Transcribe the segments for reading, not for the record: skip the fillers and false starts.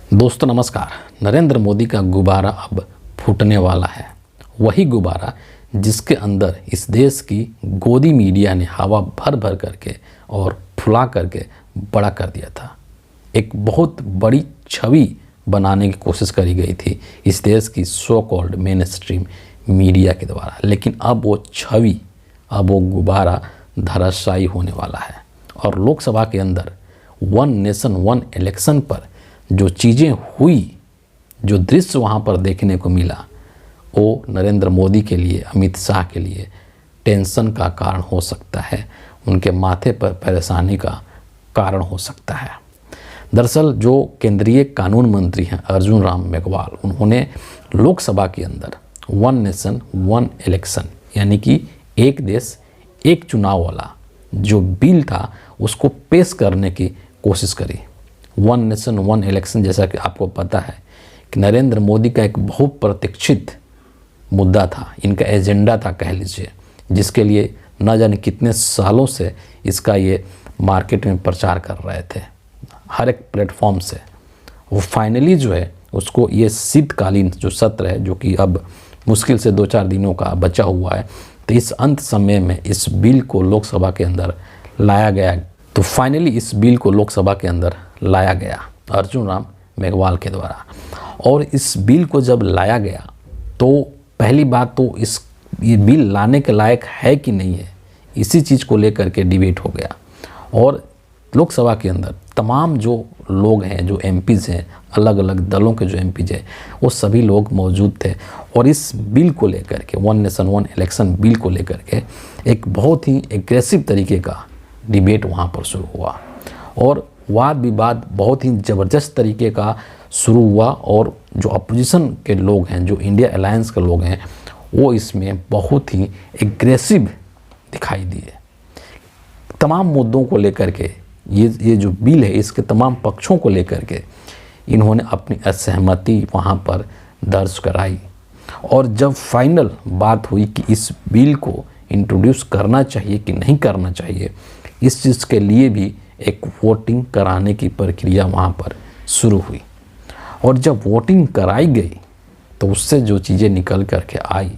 दोस्तों नमस्कार। नरेंद्र मोदी का गुब्बारा अब फूटने वाला है। वही गुब्बारा जिसके अंदर इस देश की गोदी मीडिया ने हवा भर भर करके और फुला करके बड़ा कर दिया था। एक बहुत बड़ी छवि बनाने की कोशिश करी गई थी इस देश की so called main stream media के द्वारा, लेकिन अब वो छवि, अब वो गुब्बारा धराशायी होने वाला है। और लोकसभा के अंदर वन नेशन वन इलेक्शन पर जो चीज़ें हुई, जो दृश्य वहाँ पर देखने को मिला, वो नरेंद्र मोदी के लिए, अमित शाह के लिए टेंशन का कारण हो सकता है, उनके माथे पर परेशानी का कारण हो सकता है। दरअसल जो केंद्रीय कानून मंत्री हैं अर्जुन राम मेघवाल, उन्होंने लोकसभा के अंदर वन नेशन वन इलेक्शन यानी कि एक देश एक चुनाव वाला जो बिल था उसको पेश करने की कोशिश करी। वन नेशन वन इलेक्शन, जैसा कि आपको पता है कि नरेंद्र मोदी का एक बहुत प्रतीक्षित मुद्दा था, इनका एजेंडा था कह लीजिए, जिसके लिए न जाने कितने सालों से इसका ये मार्केट में प्रचार कर रहे थे हर एक प्लेटफॉर्म से। वो फाइनली जो है उसको ये शीतकालीन जो सत्र है, जो कि अब मुश्किल से 2-4 दिनों का बचा हुआ है, तो इस अंत समय में इस बिल को लोकसभा के अंदर लाया गया। तो फाइनली इस बिल को लोकसभा के अंदर लाया गया अर्जुन राम मेघवाल के द्वारा। और इस बिल को जब लाया गया तो पहली बात तो ये बिल लाने के लायक है कि नहीं है, इसी चीज़ को लेकर के डिबेट हो गया। और लोकसभा के अंदर तमाम जो लोग हैं, जो एमपीज़ हैं, अलग अलग दलों के जो एमपीज़ हैं, वो सभी लोग मौजूद थे। और इस बिल को लेकर के, one nation one election bill को लेकर के एक बहुत ही एग्रेसिव तरीके का डिबेट वहाँ पर शुरू हुआ और वाद विवाद बहुत ही ज़बरदस्त तरीके का शुरू हुआ। और जो अपोजिशन के लोग हैं, जो इंडिया अलायंस के लोग हैं, वो इसमें बहुत ही एग्रेसिव दिखाई दिए। तमाम मुद्दों को लेकर के ये जो बिल है, इसके तमाम पक्षों को लेकर के इन्होंने अपनी असहमति वहाँ पर दर्ज कराई। और जब फाइनल बात हुई कि इस बिल को इंट्रोड्यूस करना चाहिए कि नहीं करना चाहिए, इस चीज़ के लिए भी एक वोटिंग कराने की प्रक्रिया वहाँ पर शुरू हुई। और जब वोटिंग कराई गई तो उससे जो चीज़ें निकल कर के आई,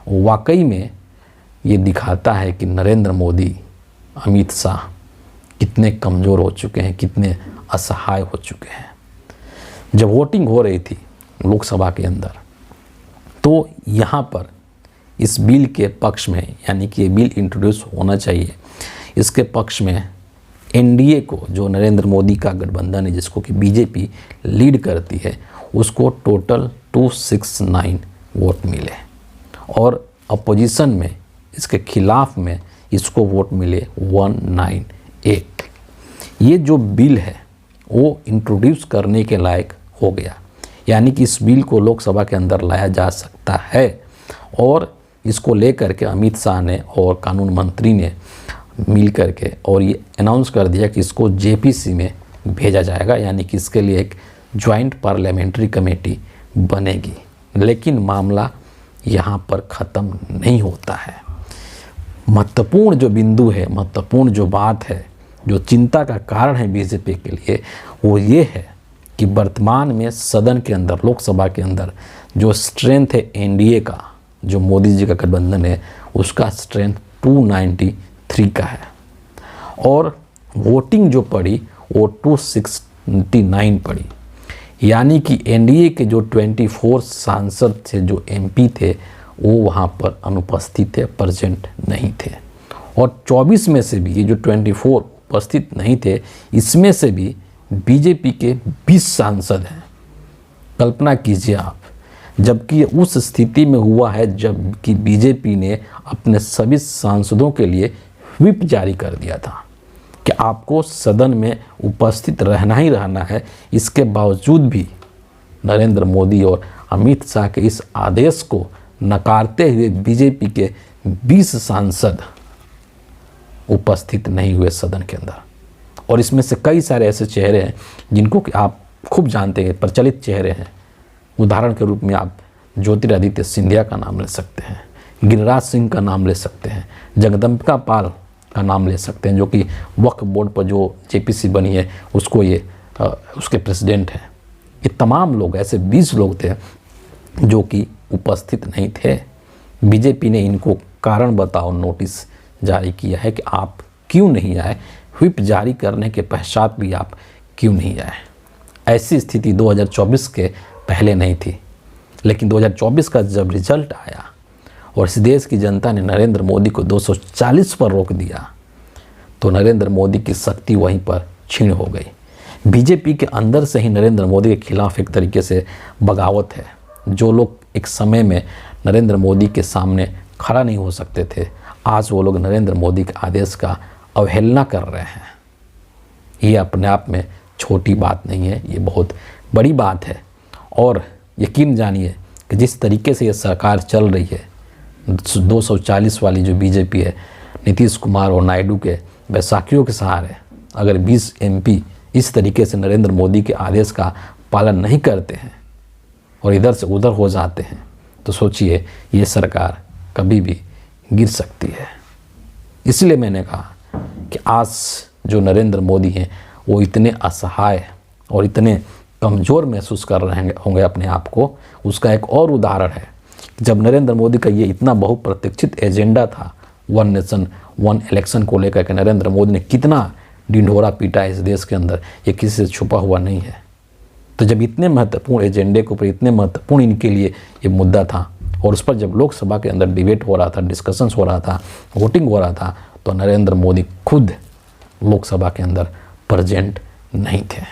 वाकई में ये दिखाता है कि नरेंद्र मोदी, अमित शाह कितने कमज़ोर हो चुके हैं, कितने असहाय हो चुके हैं। जब वोटिंग हो रही थी लोकसभा के अंदर, तो यहाँ पर इस बिल के पक्ष में, यानी कि ये बिल इंट्रोड्यूस होना चाहिए, इसके पक्ष में एनडीए को, जो नरेंद्र मोदी का गठबंधन है, जिसको कि बीजेपी लीड करती है, उसको टोटल 269 वोट मिले। और अपोजिशन में, इसके खिलाफ में इसको वोट मिले 198। ये जो बिल है वो इंट्रोड्यूस करने के लायक हो गया, यानी कि इस बिल को लोकसभा के अंदर लाया जा सकता है। और इसको लेकर के अमित शाह ने और कानून मंत्री ने मिल कर के और ये अनाउंस कर दिया कि इसको जेपीसी में भेजा जाएगा, यानी कि इसके लिए एक ज्वाइंट पार्लियामेंट्री कमेटी बनेगी। लेकिन मामला यहाँ पर ख़त्म नहीं होता है। महत्वपूर्ण जो बिंदु है, महत्वपूर्ण जो बात है, जो चिंता का कारण है बीजेपी के लिए, वो ये है कि वर्तमान में सदन के अंदर, लोकसभा के अंदर जो स्ट्रेंथ है एनडीए का, जो मोदी जी का गठबंधन है, उसका स्ट्रेंथ 293 का है। और वोटिंग जो पड़ी वो 269 पड़ी, यानी कि एनडीए के जो 24 सांसद थे, जो एमपी थे, वो वहाँ पर अनुपस्थित थे, प्रेजेंट नहीं थे। और 24 में से भी ये जो 24 उपस्थित नहीं थे, इसमें से भी बीजेपी के 20 सांसद हैं। कल्पना कीजिए आप, जबकि उस स्थिति में हुआ है जबकि बीजेपी ने अपने सभी सांसदों के लिए व्हिप जारी कर दिया था कि आपको सदन में उपस्थित रहना ही रहना है। इसके बावजूद भी नरेंद्र मोदी और अमित शाह के इस आदेश को नकारते हुए बीजेपी के 20 सांसद उपस्थित नहीं हुए सदन के अंदर। और इसमें से कई सारे ऐसे चेहरे हैं जिनको कि आप खूब जानते हैं, प्रचलित चेहरे हैं। उदाहरण के रूप में आप ज्योतिरादित्य सिंधिया का नाम ले सकते हैं, गिरिराज सिंह का नाम ले सकते हैं, जगदम्बिका पाल का नाम ले सकते हैं, जो कि वक्फ बोर्ड पर जो जेपीसी बनी है उसको ये उसके प्रेसिडेंट हैं। ये तमाम लोग, ऐसे 20 लोग थे जो कि उपस्थित नहीं थे। बीजेपी ने इनको कारण बताओ नोटिस जारी किया है कि आप क्यों नहीं आए, व्हिप जारी करने के पश्चात भी आप क्यों नहीं आए। ऐसी स्थिति 2024 के पहले नहीं थी, लेकिन 2024 का जब रिजल्ट आया और इस देश की जनता ने नरेंद्र मोदी को 240 पर रोक दिया, तो नरेंद्र मोदी की शक्ति वहीं पर क्षीण हो गई। बीजेपी के अंदर से ही नरेंद्र मोदी के खिलाफ एक तरीके से बगावत है। जो लोग एक समय में नरेंद्र मोदी के सामने खड़ा नहीं हो सकते थे, आज वो लोग नरेंद्र मोदी के आदेश का अवहेलना कर रहे हैं। ये अपने आप में छोटी बात नहीं है, ये बहुत बड़ी बात है। और यकीन जानिए कि जिस तरीके से ये सरकार चल रही है, 240 वाली जो बीजेपी है, नीतीश कुमार और नायडू के बैसाखियों के सहारे अगर 20 MP इस तरीके से नरेंद्र मोदी के आदेश का पालन नहीं करते हैं और इधर से उधर हो जाते हैं, तो सोचिए ये सरकार कभी भी गिर सकती है। इसलिए मैंने कहा कि आज जो नरेंद्र मोदी हैं वो इतने असहाय और इतने कमज़ोर महसूस कर रहे होंगे अपने आप को। उसका एक और उदाहरण है, जब नरेंद्र मोदी का ये इतना बहुप्रतीक्षित एजेंडा था, 1 नेशन 1 इलेक्शन को लेकर के नरेंद्र मोदी ने कितना ढिंढोरा पीटा इस देश के अंदर, ये किसी से छुपा हुआ नहीं है। तो जब इतने महत्वपूर्ण एजेंडे के ऊपर, इतने महत्वपूर्ण इनके लिए ये मुद्दा था और उस पर जब लोकसभा के अंदर डिबेट हो रहा था, डिस्कशंस हो रहा था, वोटिंग हो रहा था, तो नरेंद्र मोदी खुद लोकसभा के अंदर प्रेजेंट नहीं थे।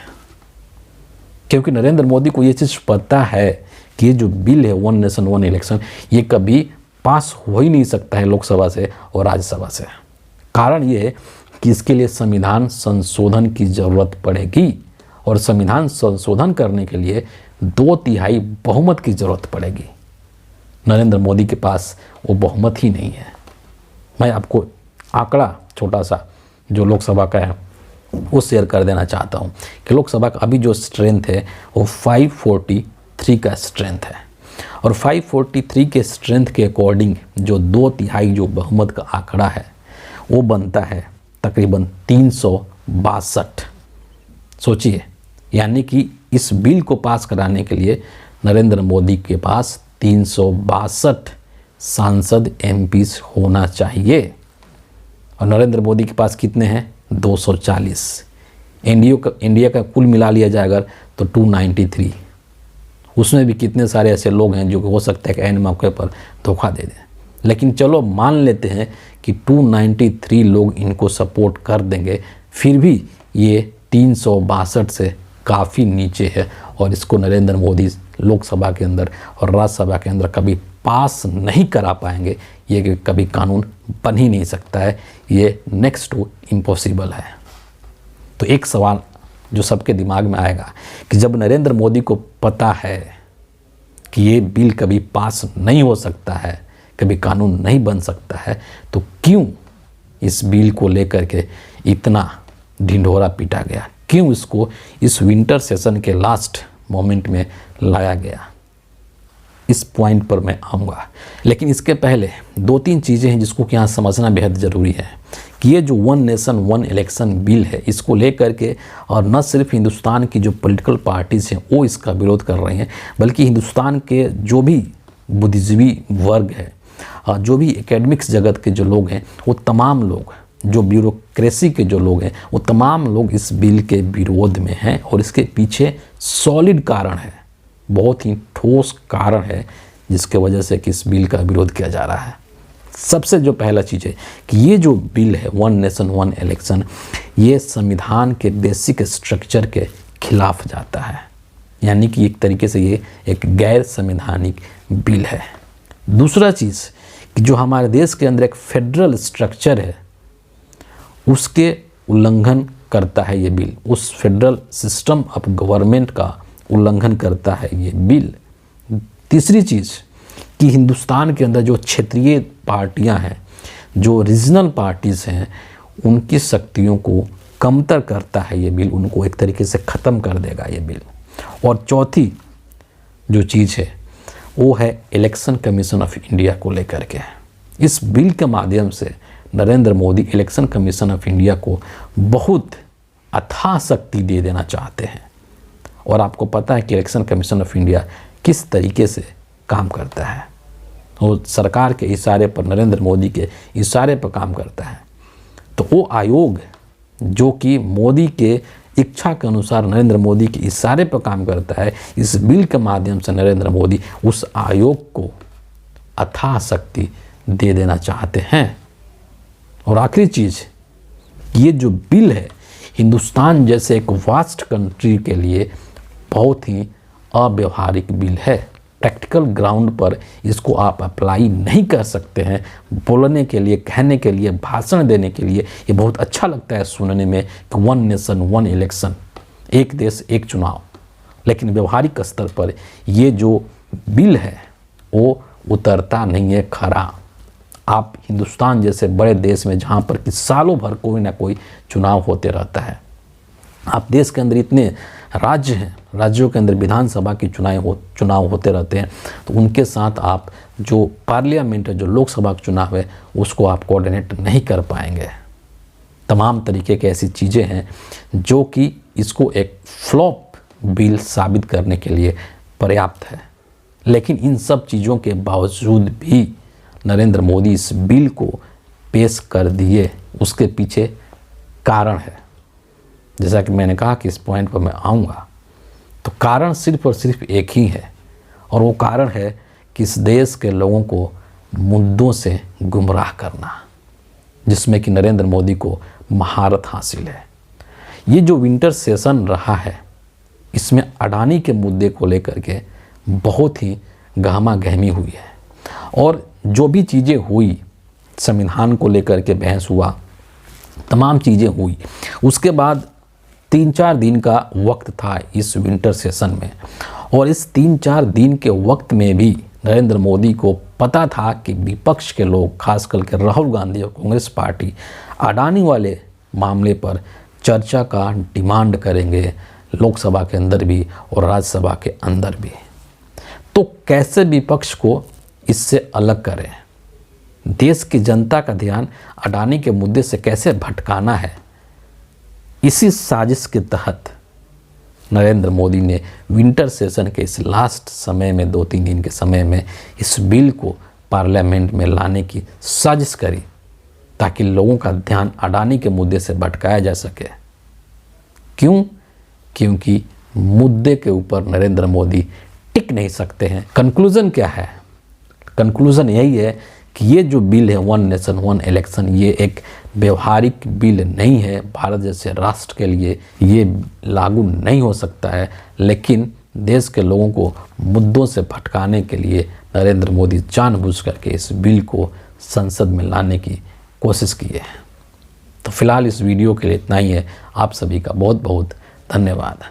क्योंकि नरेंद्र मोदी को ये चीज़ पता है कि ये जो बिल है 1 नेशन 1 इलेक्शन, ये कभी पास हो ही नहीं सकता है लोकसभा से और राज्यसभा से। कारण ये है कि इसके लिए संविधान संशोधन की ज़रूरत पड़ेगी और संविधान संशोधन करने के लिए 2/3 बहुमत की ज़रूरत पड़ेगी। नरेंद्र मोदी के पास वो बहुमत ही नहीं है। मैं आपको आंकड़ा छोटा सा जो लोकसभा का है वो शेयर कर देना चाहता हूँ कि लोकसभा का अभी जो स्ट्रेंथ है वो 543 का स्ट्रेंथ है और 543 के स्ट्रेंथ के अकॉर्डिंग जो 2/3 जो बहुमत का आंकड़ा है वो बनता है तकरीबन 362। सोचिए, यानी कि इस बिल को पास कराने के लिए नरेंद्र मोदी के पास 362 सांसद MPs होना चाहिए और नरेंद्र मोदी के पास कितने हैं? 240। इंडिया का कुल मिला लिया जाएगा तो 293। उसमें भी कितने सारे ऐसे लोग हैं जो हो सकता है कि ऐन मौके पर धोखा दे दें, लेकिन चलो मान लेते हैं कि 293 लोग इनको सपोर्ट कर देंगे, फिर भी ये 362 से काफ़ी नीचे है और इसको नरेंद्र मोदी लोकसभा के अंदर और राज्यसभा के अंदर कभी पास नहीं करा पाएंगे। ये कभी कानून बन ही नहीं सकता है, ये नेक्स्ट टू इम्पॉसिबल है। तो एक सवाल जो सबके दिमाग में आएगा कि जब नरेंद्र मोदी को पता है कि ये बिल कभी पास नहीं हो सकता है, कभी कानून नहीं बन सकता है, तो क्यों इस बिल को लेकर के इतना ढिंढोरा पीटा गया, क्यों इसको इस विंटर सेशन के लास्ट मोमेंट में लाया गया? इस पॉइंट पर मैं आऊँगा, लेकिन इसके पहले 2-3 चीज़ें हैं जिसको कि यहाँ समझना बेहद ज़रूरी है कि ये जो 1 नेशन 1 इलेक्शन बिल है, इसको लेकर के और न सिर्फ हिंदुस्तान की जो पॉलिटिकल पार्टीज़ हैं वो इसका विरोध कर रही हैं, बल्कि हिंदुस्तान के जो भी बुद्धिजीवी वर्ग है, जो भी एकेडमिक्स जगत के जो लोग हैं, वो तमाम लोग, जो ब्यूरोक्रेसी के जो लोग हैं, वो तमाम लोग इस बिल के विरोध में हैं और इसके पीछे सॉलिड कारण है, बहुत ही ठोस कारण है जिसके वजह से कि इस बिल का विरोध किया जा रहा है। सबसे जो पहला चीज़ है कि ये जो बिल है 1 नेशन 1 इलेक्शन, ये संविधान के बेसिक स्ट्रक्चर के खिलाफ जाता है, यानी कि एक तरीके से ये एक गैर संवैधानिक बिल है। दूसरा चीज़ कि जो हमारे देश के अंदर एक फेडरल स्ट्रक्चर है उसके उल्लंघन करता है ये बिल, उस फेडरल सिस्टम ऑफ गवर्नमेंट का उल्लंघन करता है ये बिल। तीसरी चीज़ कि हिंदुस्तान के अंदर जो क्षेत्रीय पार्टियां हैं, जो रीजनल पार्टीज़ हैं, उनकी शक्तियों को कमतर करता है ये बिल, उनको एक तरीके से ख़त्म कर देगा ये बिल। और चौथी जो चीज़ है वो है इलेक्शन कमीशन ऑफ इंडिया को लेकर के। इस बिल के माध्यम से Narendra Modi election commission of India को बहुत अथाह शक्ति दे देना चाहते हैं और आपको पता है कि इलेक्शन कमीशन ऑफ इंडिया किस तरीके से काम करता है। वो सरकार के इशारे पर, नरेंद्र मोदी के इशारे पर काम करता है। तो वो आयोग जो कि मोदी के इच्छा के अनुसार, नरेंद्र मोदी के इशारे पर काम करता है, इस बिल के माध्यम से नरेंद्र मोदी उस आयोग को अथाह शक्ति दे देना चाहते हैं। और आखिरी चीज़, ये जो बिल है हिंदुस्तान जैसे एक वास्ट कंट्री के लिए बहुत ही अव्यवहारिक बिल है। प्रैक्टिकल ग्राउंड पर इसको आप अप्लाई नहीं कर सकते हैं। बोलने के लिए, कहने के लिए, भाषण देने के लिए ये बहुत अच्छा लगता है सुनने में कि 1 नेशन 1 इलेक्शन, एक देश एक चुनाव, लेकिन व्यवहारिक स्तर पर ये जो बिल है वो उतरता नहीं है खरा। आप हिंदुस्तान जैसे बड़े देश में, जहाँ पर कि सालों भर कोई ना कोई चुनाव होते रहता है, आप देश के अंदर इतने राज्य हैं, राज्यों के अंदर विधानसभा की चुनाव होते रहते हैं, तो उनके साथ आप जो पार्लियामेंट है, जो लोकसभा का चुनाव है, उसको आप कोऑर्डिनेट नहीं कर पाएंगे। तमाम तरीके की ऐसी चीज़ें हैं जो कि इसको एक फ्लॉप बिल साबित करने के लिए पर्याप्त है। लेकिन इन सब चीज़ों के बावजूद भी नरेंद्र मोदी इस बिल को पेश कर दिए, उसके पीछे कारण है। जैसा कि मैंने कहा कि इस पॉइंट पर मैं आऊँगा, तो कारण सिर्फ और सिर्फ एक ही है, और वो कारण है कि इस देश के लोगों को मुद्दों से गुमराह करना, जिसमें कि नरेंद्र मोदी को महारत हासिल है। ये जो विंटर सेशन रहा है, इसमें अडानी के मुद्दे को लेकर के बहुत ही गहमा गहमी हुई है, और जो भी चीज़ें हुई, संविधान को लेकर के बहस हुआ, तमाम चीज़ें हुई। उसके बाद 3-4 दिन का वक्त था इस विंटर सेशन में, और इस 3-4 दिन के वक्त में भी नरेंद्र मोदी को पता था कि विपक्ष के लोग, खास करके राहुल गांधी और कांग्रेस पार्टी, अडानी वाले मामले पर चर्चा का डिमांड करेंगे, लोकसभा के अंदर भी और राज्यसभा के अंदर भी। तो कैसे विपक्ष को इससे अलग करें, देश की जनता का ध्यान अडानी के मुद्दे से कैसे भटकाना है, इसी साजिश के तहत नरेंद्र मोदी ने विंटर सेशन के इस लास्ट समय में, 2-3 दिन के समय में, इस बिल को पार्लियामेंट में लाने की साजिश करी, ताकि लोगों का ध्यान अडानी के मुद्दे से भटकाया जा सके। क्यों? क्योंकि मुद्दे के ऊपर नरेंद्र मोदी टिक नहीं सकते हैं। कंक्लूज़न क्या है? कंक्लूज़न यही है कि ये जो बिल है 1 नेशन 1 इलेक्शन, ये एक व्यवहारिक बिल नहीं है। भारत जैसे राष्ट्र के लिए ये लागू नहीं हो सकता है, लेकिन देश के लोगों को मुद्दों से भटकाने के लिए नरेंद्र मोदी जानबूझ करके इस बिल को संसद में लाने की कोशिश की है। तो फिलहाल इस वीडियो के लिए इतना ही है। आप सभी का बहुत बहुत धन्यवाद।